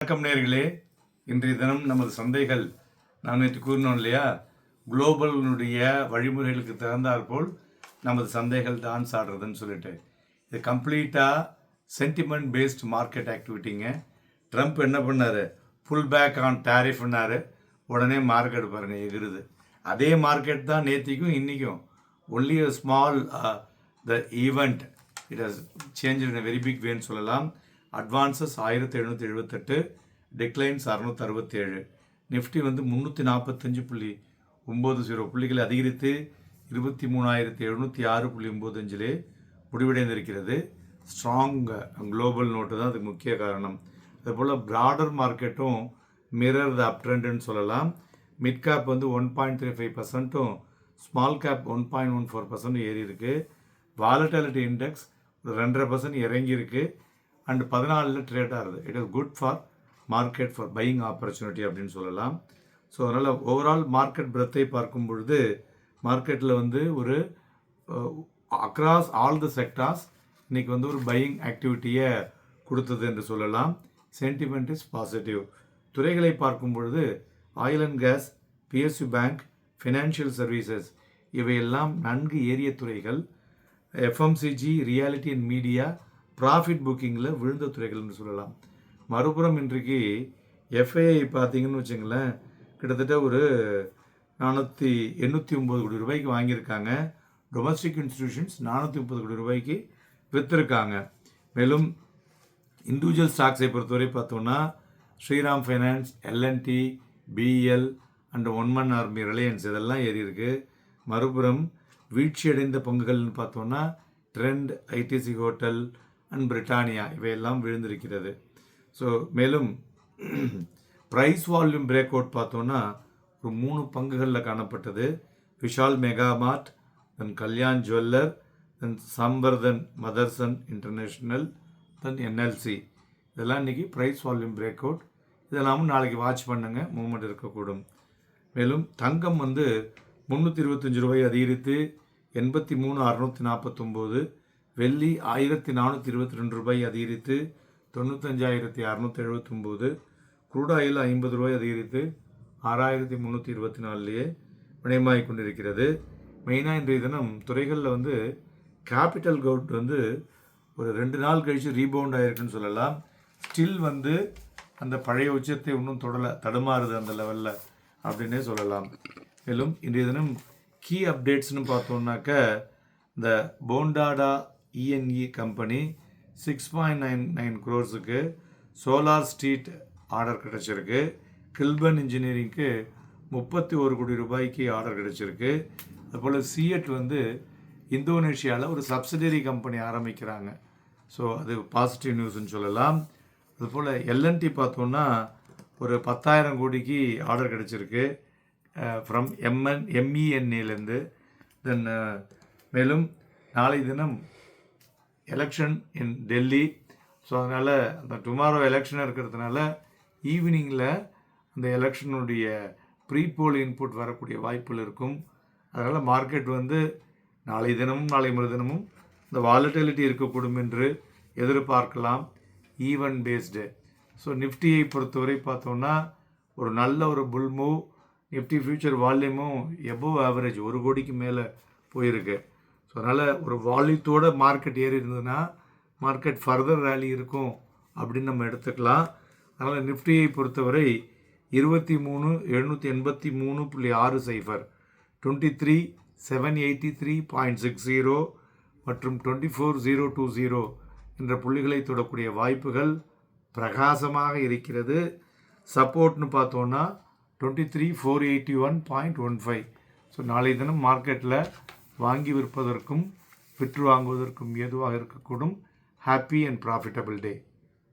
வணக்கம் நேர்களே, இன்றைய தினம் நமது சந்தைகள் நான் நேற்று கூறினோம் இல்லையா, குளோபலுடைய வழிமுறைகளுக்கு தகுந்தாற்போல் நமது சந்தைகள் டான்ஸ் ஆடுறதுன்னு சொல்லிட்டு இது கம்ப்ளீட்டாக சென்டிமெண்ட் பேஸ்ட் மார்க்கெட் ஆக்டிவிட்டிங்க. ட்ரம்ப் என்ன பண்ணார், ஃபுல் பேக் ஆன் டேரிஃப்னார். உடனே மார்க்கெட் பாருங்கள் எகிருது. அதே மார்க்கெட் தான் நேற்றுக்கும் இன்றைக்கும். Only a small the event it has change in a very big வேன்னு சொல்லலாம். Advances 1778, declines 667. நிஃப்டி 345.90 புள்ளிகளை அதிகரித்து 23,706.95 முடிவடைந்திருக்கிறது. ஸ்ட்ராங் குளோபல் நோட்டு தான் அதுக்கு முக்கிய காரணம். அதுபோல் ப்ராடர் மார்க்கெட்டும் மிரர் த அப் ட்ரெண்டுன்னு சொல்லலாம். மிட் கேப் 1.35%, ஸ்மால் கேப் 1.14% ஏறி இருக்கு. வாலட்டிலிட்டி இண்டெக்ஸ் 2.5% இறங்கியிருக்கு அண்ட் 14 ட்ரேட் ஆகுது. It is good for market for buying opportunity அப்படின்னு சொல்லலாம். ஸோ அதனால் ஓவரால் மார்க்கெட் பிரெத்தை பார்க்கும் பொழுது மார்க்கெட்டில் ஒரு அக்ராஸ் ஆல் த செக்டார்ஸ் இன்றைக்கி ஒரு பையிங் ஆக்டிவிட்டியை கொடுத்தது என்று சொல்லலாம். Sentiment is positive. துறைகளை பார்க்கும் பொழுது oil and gas, PSU bank, financial services இவையெல்லாம் நன்கு ஏறிய துறைகள். FMCG, realty and media profit புக்கிங்கில் விழுந்த துறைகள்னு சொல்லலாம். மறுபுறம் இன்றைக்கு எஃப்ஐஐ பார்த்தீங்கன்னு வச்சுங்களேன், கிட்டத்தட்ட 809 கோடி ரூபாய்க்கு வாங்கியிருக்காங்க. டொமஸ்டிக் இன்ஸ்டிடியூஷன்ஸ் 430 கோடி ரூபாய்க்கு விற்றுருக்காங்க. மேலும் இண்டிவிஜுவல் ஸ்டாக்ஸை பொறுத்தவரை பார்த்தோன்னா Shriram Finance, L and T, BL and one man army, Reliance இதெல்லாம் ஏறி இருக்கு. மறுபுறம் வீழ்ச்சியடைந்த பங்குகள்னு பார்த்தோன்னா Trent, ITC Hotel and Britannia இவையெல்லாம் விழுந்திருக்கிறது. ஸோ மேலும் ப்ரைஸ் வால்யூம் பிரேக் அவுட் பார்த்தோன்னா 3 பங்குகளில் காணப்பட்டது. Vishal Mega Mart, then Kalyan Jeweller, then Samvardhan Motherson International, then NLC இதெல்லாம் இன்றைக்கி ப்ரைஸ் வால்யூம் பிரேக் அவுட். இதெல்லாமும் நாளைக்கு வாட்ச் பண்ணுங்க, மூவ்மெண்ட் இருக்கக்கூடும். மேலும் தங்கம் 325 ரூபாய் அதிகரித்து 83,649. வெள்ளி 1,422 ரூபாய் அதிகரித்து 95,679. குரூட் ஆயில் 50 ரூபாய் அதிகரித்து 6,324 வினயமாகிக் கொண்டிருக்கிறது. மெயினாக இன்றைய தினம் துறைகளில் கேபிட்டல் கவுட் ஒரு 2 நாள் கழித்து ரீபவுண்ட் ஆகிருக்குன்னு சொல்லலாம். ஸ்டில் அந்த பழைய உச்சத்தை இன்னும் தடுமாறுது அந்த லெவலில் அப்படின்னே சொல்லலாம். மேலும் இன்றைய தினம் கீ அப்டேட்ஸ்னு பார்த்தோம்னாக்க இந்த போண்டாடா இஎன்இ company 6.99 crores solar street order கிடச்சிருக்கு. கில்பன் இன்ஜினியரிங்க்கு 31 கோடி ரூபாய்க்கு ஆர்டர் கிடச்சிருக்கு. அதுபோல் சிஎட் இந்தோனேஷியாவில் ஒரு சப்சிடரி கம்பெனி ஆரம்பிக்கிறாங்க. ஸோ அது பாசிட்டிவ் நியூஸ்ன்னு சொல்லலாம். அதுபோல் எல்என்டி பார்த்தோன்னா ஒரு 10,000 கோடிக்கு ஆர்டர் கிடச்சிருக்கு ஃப்ரம் எம்இஎன்ஏலேருந்து. தென் மேலும் நாளை தினம் எலெக்ஷன் இன் டெல்லி. ஸோ அதனால் அந்த டுமாரோ எலெக்ஷன் இருக்கிறதுனால ஈவினிங்கில் அந்த எலெக்ஷனுடைய ப்ரீ போல் இன்புட் வரக்கூடிய வாய்ப்புகள் இருக்கும். அதனால் மார்க்கெட் நாளை தினமும் நாளை மறுதினமும் இந்த வாலட்டிலிட்டி இருக்கக்கூடும் என்று எதிர்பார்க்கலாம், ஈவென்ட் பேஸ்டு. ஸோ நிஃப்டியை பொறுத்தவரை பார்த்தோன்னா ஒரு நல்ல புல் மூவ். நிஃப்டி ஃபியூச்சர் வால்யூமும் எபோவ் ஆவரேஜ் 1 கோடிக்கு மேலே போயிருக்கு. ஸோ அதனால் ஒரு வால்யூத்தோடு மார்க்கெட் ஏறி இருந்ததுன்னா மார்க்கெட் ஃபர்தர் ரேலி இருக்கும் அப்படின்னு நம்ம எடுத்துக்கலாம். அதனால் நிஃப்டியை பொறுத்தவரை 23,783.60, 23,783.60 மற்றும் 24,020 என்ற புள்ளிகளை தொடக்கூடிய வாய்ப்புகள் பிரகாசமாக இருக்கிறது. சப்போர்ட்னு பார்த்தோன்னா 23,481.15. ஸோ நாளை தினம் மார்க்கெட்டில் வாங்கி விற்பதற்கும் விற்று வாங்குவதற்கும் ஏதுவாக இருக்கக்கூடும். Happy and profitable day.